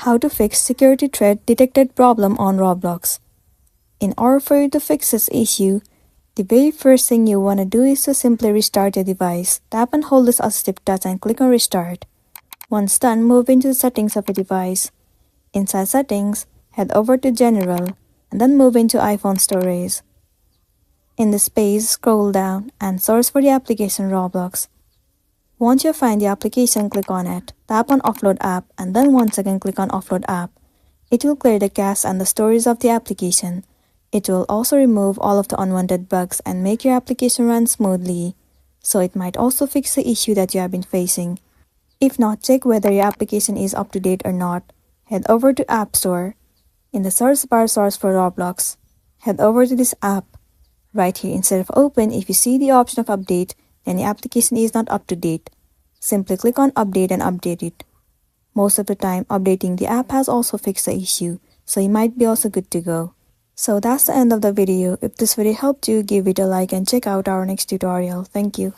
How to fix security threat detected problem on Roblox. In order for you to fix this issue, the very first thing you want to do is to simply restart your device. Tap and hold this assistive touch and click on restart. Once done, move into the settings of your device. Inside settings, head over to general and then move into iPhone storage. In the space, scroll down and search for the application Roblox. Once you find the application, click on it. Tap on Offload App and then once again click on Offload App. It will clear the cache and the storage of the application. It will also remove all of the unwanted bugs and make your application run smoothly. So it might also fix the issue that you have been facing. If not, check whether your application is up to date or not. Head over to App Store. In the search bar, search for Roblox. Head over to this app. Right here, instead of open, if you see the option of update, then the application is not up to date. Simply click on update and update it. Most of the time, updating the app has also fixed the issue, so you might be also good to go. So that's the end of the video. If this video helped you, give it a like and check out our next tutorial. Thank you.